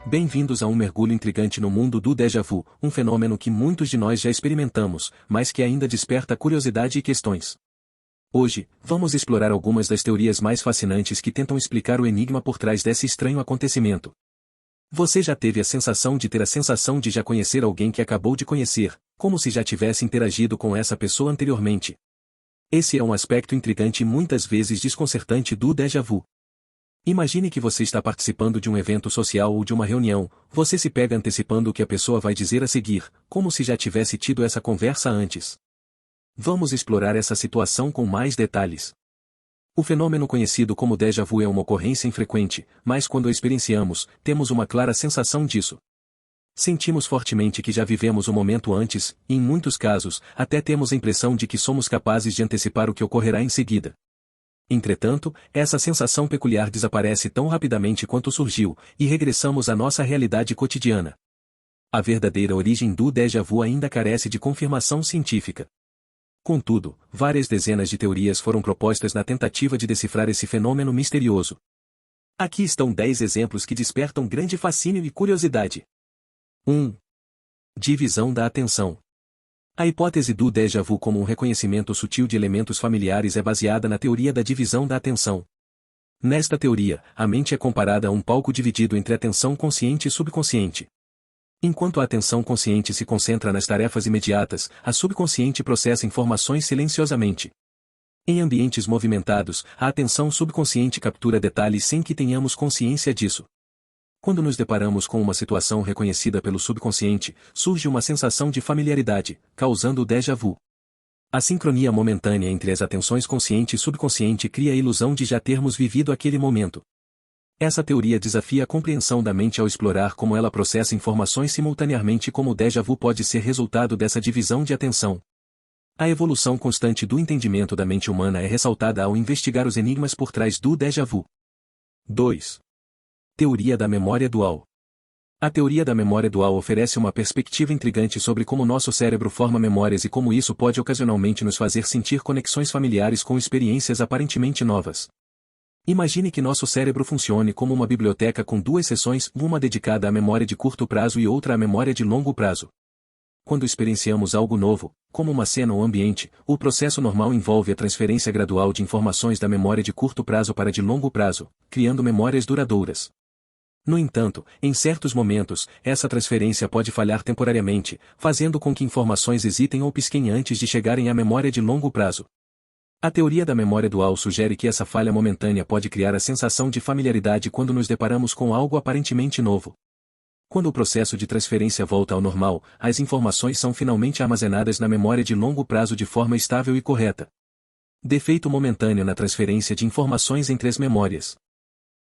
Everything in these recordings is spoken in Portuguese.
Bem-vindos a um mergulho intrigante no mundo do déjà vu, um fenômeno que muitos de nós já experimentamos, mas que ainda desperta curiosidade e questões. Hoje, vamos explorar algumas das teorias mais fascinantes que tentam explicar o enigma por trás desse estranho acontecimento. Você já teve a sensação de ter a sensação de já conhecer alguém que acabou de conhecer, como se já tivesse interagido com essa pessoa anteriormente? Esse é um aspecto intrigante e muitas vezes desconcertante do déjà vu. Imagine que você está participando de um evento social ou de uma reunião, você se pega antecipando o que a pessoa vai dizer a seguir, como se já tivesse tido essa conversa antes. Vamos explorar essa situação com mais detalhes. O fenômeno conhecido como déjà vu é uma ocorrência infrequente, mas quando a experienciamos, temos uma clara sensação disso. Sentimos fortemente que já vivemos o momento antes, e em muitos casos, até temos a impressão de que somos capazes de antecipar o que ocorrerá em seguida. Entretanto, essa sensação peculiar desaparece tão rapidamente quanto surgiu, e regressamos à nossa realidade cotidiana. A verdadeira origem do déjà vu ainda carece de confirmação científica. Contudo, várias dezenas de teorias foram propostas na tentativa de decifrar esse fenômeno misterioso. Aqui estão 10 exemplos que despertam grande fascínio e curiosidade. 1. Divisão da atenção. A hipótese do déjà vu como um reconhecimento sutil de elementos familiares é baseada na teoria da divisão da atenção. Nesta teoria, a mente é comparada a um palco dividido entre atenção consciente e subconsciente. Enquanto a atenção consciente se concentra nas tarefas imediatas, a subconsciente processa informações silenciosamente. Em ambientes movimentados, a atenção subconsciente captura detalhes sem que tenhamos consciência disso. Quando nos deparamos com uma situação reconhecida pelo subconsciente, surge uma sensação de familiaridade, causando o déjà vu. A sincronia momentânea entre as atenções consciente e subconsciente cria a ilusão de já termos vivido aquele momento. Essa teoria desafia a compreensão da mente ao explorar como ela processa informações simultaneamente e como o déjà vu pode ser resultado dessa divisão de atenção. A evolução constante do entendimento da mente humana é ressaltada ao investigar os enigmas por trás do déjà vu. 2. Teoria da memória dual. A teoria da memória dual oferece uma perspectiva intrigante sobre como nosso cérebro forma memórias e como isso pode ocasionalmente nos fazer sentir conexões familiares com experiências aparentemente novas. Imagine que nosso cérebro funcione como uma biblioteca com duas seções, uma dedicada à memória de curto prazo e outra à memória de longo prazo. Quando experienciamos algo novo, como uma cena ou ambiente, o processo normal envolve a transferência gradual de informações da memória de curto prazo para a de longo prazo, criando memórias duradouras. No entanto, em certos momentos, essa transferência pode falhar temporariamente, fazendo com que informações hesitem ou pisquem antes de chegarem à memória de longo prazo. A teoria da memória dual sugere que essa falha momentânea pode criar a sensação de familiaridade quando nos deparamos com algo aparentemente novo. Quando o processo de transferência volta ao normal, as informações são finalmente armazenadas na memória de longo prazo de forma estável e correta. Defeito momentâneo na transferência de informações entre as memórias.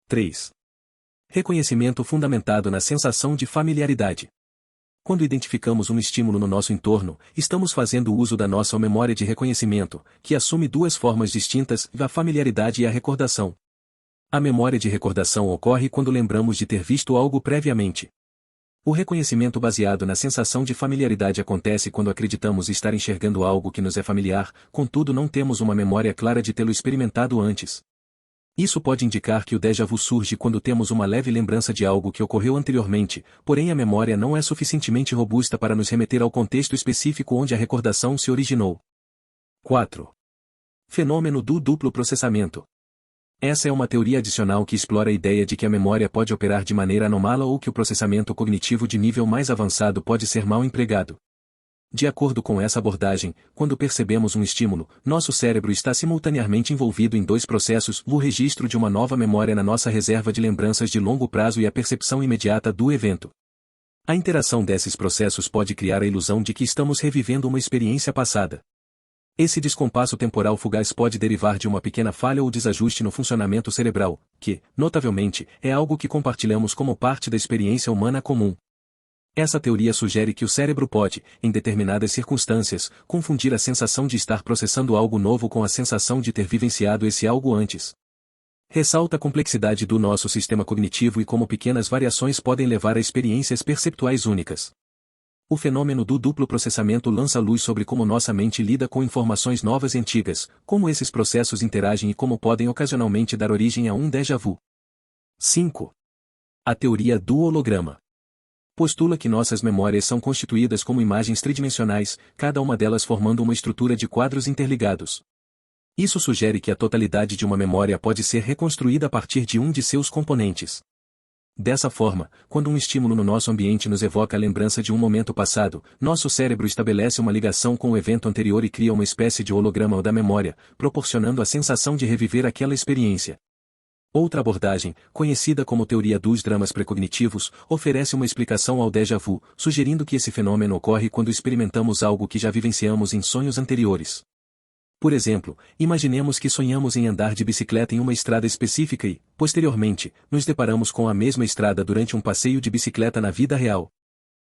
3. Reconhecimento fundamentado na sensação de familiaridade. Quando identificamos um estímulo no nosso entorno, estamos fazendo uso da nossa memória de reconhecimento, que assume duas formas distintas, a familiaridade e a recordação. A memória de recordação ocorre quando lembramos de ter visto algo previamente. O reconhecimento baseado na sensação de familiaridade acontece quando acreditamos estar enxergando algo que nos é familiar, contudo não temos uma memória clara de tê-lo experimentado antes. Isso pode indicar que o déjà vu surge quando temos uma leve lembrança de algo que ocorreu anteriormente, porém a memória não é suficientemente robusta para nos remeter ao contexto específico onde a recordação se originou. 4. Fenômeno do duplo processamento. Essa é uma teoria adicional que explora a ideia de que a memória pode operar de maneira anômala ou que o processamento cognitivo de nível mais avançado pode ser mal empregado. De acordo com essa abordagem, quando percebemos um estímulo, nosso cérebro está simultaneamente envolvido em dois processos, o registro de uma nova memória na nossa reserva de lembranças de longo prazo e a percepção imediata do evento. A interação desses processos pode criar a ilusão de que estamos revivendo uma experiência passada. Esse descompasso temporal fugaz pode derivar de uma pequena falha ou desajuste no funcionamento cerebral, que, notavelmente, é algo que compartilhamos como parte da experiência humana comum. Essa teoria sugere que o cérebro pode, em determinadas circunstâncias, confundir a sensação de estar processando algo novo com a sensação de ter vivenciado esse algo antes. Ressalta a complexidade do nosso sistema cognitivo e como pequenas variações podem levar a experiências perceptuais únicas. O fenômeno do duplo processamento lança luz sobre como nossa mente lida com informações novas e antigas, como esses processos interagem e como podem ocasionalmente dar origem a um déjà vu. 5. A teoria do holograma postula que nossas memórias são constituídas como imagens tridimensionais, cada uma delas formando uma estrutura de quadros interligados. Isso sugere que a totalidade de uma memória pode ser reconstruída a partir de um de seus componentes. Dessa forma, quando um estímulo no nosso ambiente nos evoca a lembrança de um momento passado, nosso cérebro estabelece uma ligação com o evento anterior e cria uma espécie de holograma da memória, proporcionando a sensação de reviver aquela experiência. Outra abordagem, conhecida como teoria dos dramas precognitivos, oferece uma explicação ao déjà vu, sugerindo que esse fenômeno ocorre quando experimentamos algo que já vivenciamos em sonhos anteriores. Por exemplo, imaginemos que sonhamos em andar de bicicleta em uma estrada específica e, posteriormente, nos deparamos com a mesma estrada durante um passeio de bicicleta na vida real.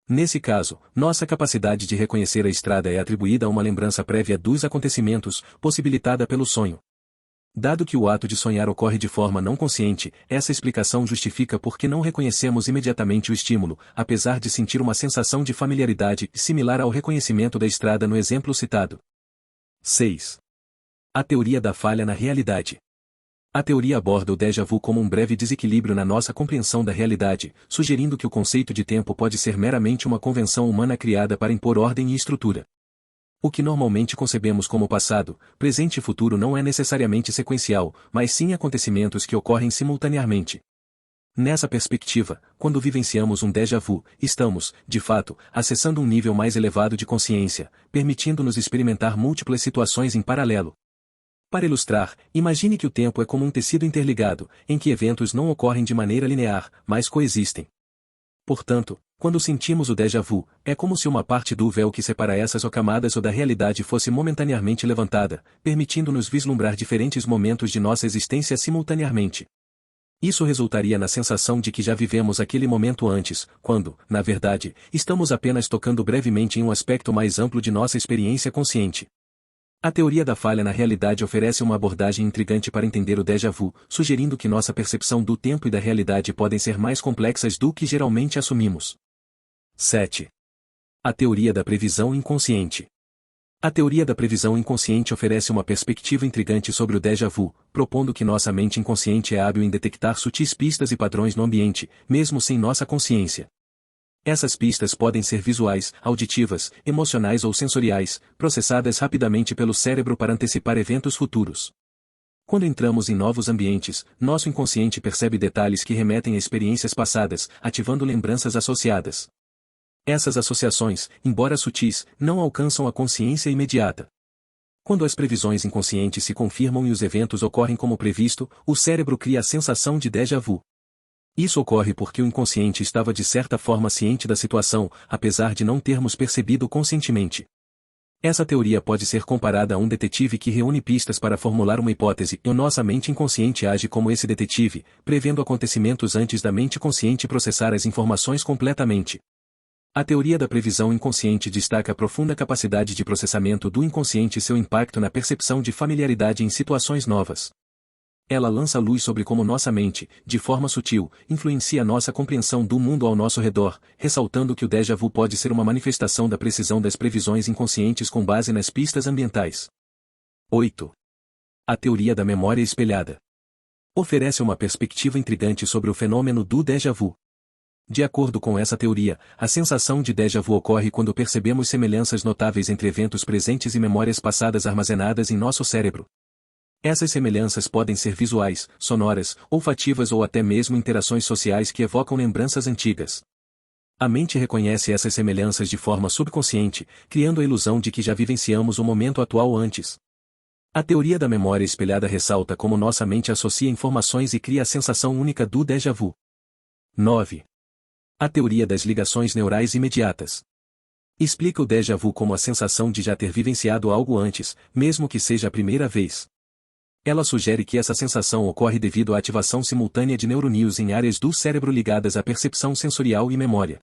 Nesse caso, nossa capacidade de reconhecer a estrada é atribuída a uma lembrança prévia dos acontecimentos, possibilitada pelo sonho. Dado que o ato de sonhar ocorre de forma não consciente, essa explicação justifica por que não reconhecemos imediatamente o estímulo, apesar de sentir uma sensação de familiaridade similar ao reconhecimento da estrada no exemplo citado. 6. A teoria da falha na realidade. A teoria aborda o déjà vu como um breve desequilíbrio na nossa compreensão da realidade, sugerindo que o conceito de tempo pode ser meramente uma convenção humana criada para impor ordem e estrutura. O que normalmente concebemos como passado, presente e futuro não é necessariamente sequencial, mas sim acontecimentos que ocorrem simultaneamente. Nessa perspectiva, quando vivenciamos um déjà vu, estamos, de fato, acessando um nível mais elevado de consciência, permitindo-nos experimentar múltiplas situações em paralelo. Para ilustrar, imagine que o tempo é como um tecido interligado, em que eventos não ocorrem de maneira linear, mas coexistem. Portanto, quando sentimos o déjà vu, é como se uma parte do véu que separa essas camadas ou da realidade fosse momentaneamente levantada, permitindo-nos vislumbrar diferentes momentos de nossa existência simultaneamente. Isso resultaria na sensação de que já vivemos aquele momento antes, quando, na verdade, estamos apenas tocando brevemente em um aspecto mais amplo de nossa experiência consciente. A teoria da falha na realidade oferece uma abordagem intrigante para entender o déjà vu, sugerindo que nossa percepção do tempo e da realidade podem ser mais complexas do que geralmente assumimos. 7. A teoria da previsão inconsciente. A teoria da previsão inconsciente oferece uma perspectiva intrigante sobre o déjà vu, propondo que nossa mente inconsciente é hábil em detectar sutis pistas e padrões no ambiente, mesmo sem nossa consciência. Essas pistas podem ser visuais, auditivas, emocionais ou sensoriais, processadas rapidamente pelo cérebro para antecipar eventos futuros. Quando entramos em novos ambientes, nosso inconsciente percebe detalhes que remetem a experiências passadas, ativando lembranças associadas. Essas associações, embora sutis, não alcançam a consciência imediata. Quando as previsões inconscientes se confirmam e os eventos ocorrem como previsto, o cérebro cria a sensação de déjà vu. Isso ocorre porque o inconsciente estava de certa forma ciente da situação, apesar de não termos percebido conscientemente. Essa teoria pode ser comparada a um detetive que reúne pistas para formular uma hipótese e nossa mente inconsciente age como esse detetive, prevendo acontecimentos antes da mente consciente processar as informações completamente. A teoria da previsão inconsciente destaca a profunda capacidade de processamento do inconsciente e seu impacto na percepção de familiaridade em situações novas. Ela lança luz sobre como nossa mente, de forma sutil, influencia nossa compreensão do mundo ao nosso redor, ressaltando que o déjà vu pode ser uma manifestação da precisão das previsões inconscientes com base nas pistas ambientais. 8. A teoria da memória espelhada. Oferece uma perspectiva intrigante sobre o fenômeno do déjà vu. De acordo com essa teoria, a sensação de déjà vu ocorre quando percebemos semelhanças notáveis entre eventos presentes e memórias passadas armazenadas em nosso cérebro. Essas semelhanças podem ser visuais, sonoras, olfativas ou até mesmo interações sociais que evocam lembranças antigas. A mente reconhece essas semelhanças de forma subconsciente, criando a ilusão de que já vivenciamos o momento atual antes. A teoria da memória espelhada ressalta como nossa mente associa informações e cria a sensação única do déjà vu. 9. A teoria das ligações neurais imediatas. Explica o déjà vu como a sensação de já ter vivenciado algo antes, mesmo que seja a primeira vez. Ela sugere que essa sensação ocorre devido à ativação simultânea de neurônios em áreas do cérebro ligadas à percepção sensorial e memória.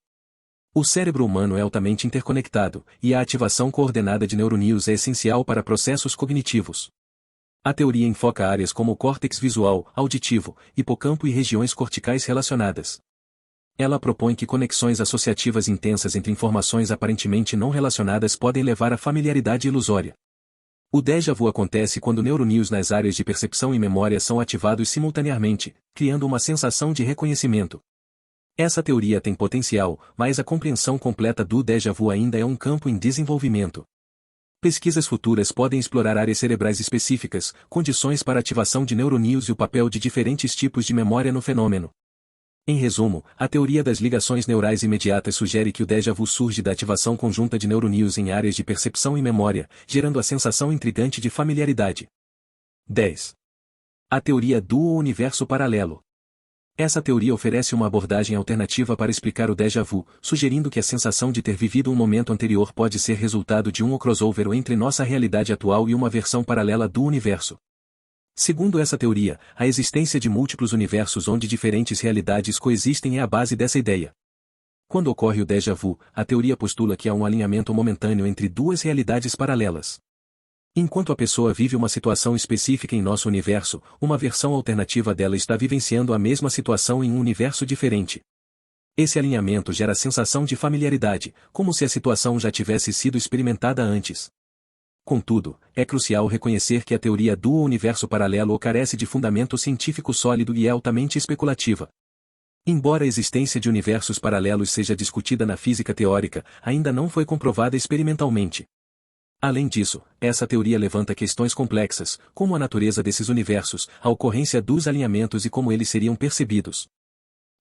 O cérebro humano é altamente interconectado, e a ativação coordenada de neurônios é essencial para processos cognitivos. A teoria enfoca áreas como o córtex visual, auditivo, hipocampo e regiões corticais relacionadas. Ela propõe que conexões associativas intensas entre informações aparentemente não relacionadas podem levar à familiaridade ilusória. O déjà vu acontece quando neurônios nas áreas de percepção e memória são ativados simultaneamente, criando uma sensação de reconhecimento. Essa teoria tem potencial, mas a compreensão completa do déjà vu ainda é um campo em desenvolvimento. Pesquisas futuras podem explorar áreas cerebrais específicas, condições para ativação de neurônios e o papel de diferentes tipos de memória no fenômeno. Em resumo, a teoria das ligações neurais imediatas sugere que o déjà vu surge da ativação conjunta de neurônios em áreas de percepção e memória, gerando a sensação intrigante de familiaridade. 10. A teoria do universo paralelo. Essa teoria oferece uma abordagem alternativa para explicar o déjà vu, sugerindo que a sensação de ter vivido um momento anterior pode ser resultado de um crossover entre nossa realidade atual e uma versão paralela do universo. Segundo essa teoria, a existência de múltiplos universos onde diferentes realidades coexistem é a base dessa ideia. Quando ocorre o déjà vu, a teoria postula que há um alinhamento momentâneo entre duas realidades paralelas. Enquanto a pessoa vive uma situação específica em nosso universo, uma versão alternativa dela está vivenciando a mesma situação em um universo diferente. Esse alinhamento gera a sensação de familiaridade, como se a situação já tivesse sido experimentada antes. Contudo, é crucial reconhecer que a teoria do universo paralelo carece de fundamento científico sólido e é altamente especulativa. Embora a existência de universos paralelos seja discutida na física teórica, ainda não foi comprovada experimentalmente. Além disso, essa teoria levanta questões complexas, como a natureza desses universos, a ocorrência dos alinhamentos e como eles seriam percebidos.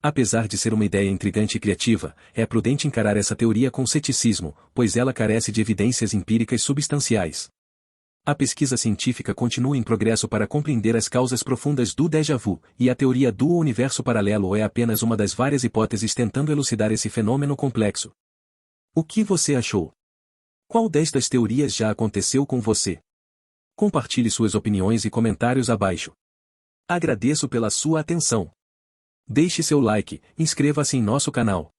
Apesar de ser uma ideia intrigante e criativa, é prudente encarar essa teoria com ceticismo, pois ela carece de evidências empíricas substanciais. A pesquisa científica continua em progresso para compreender as causas profundas do déjà vu, e a teoria do universo paralelo é apenas uma das várias hipóteses tentando elucidar esse fenômeno complexo. O que você achou? Qual destas teorias já aconteceu com você? Compartilhe suas opiniões e comentários abaixo. Agradeço pela sua atenção. Deixe seu like, inscreva-se em nosso canal.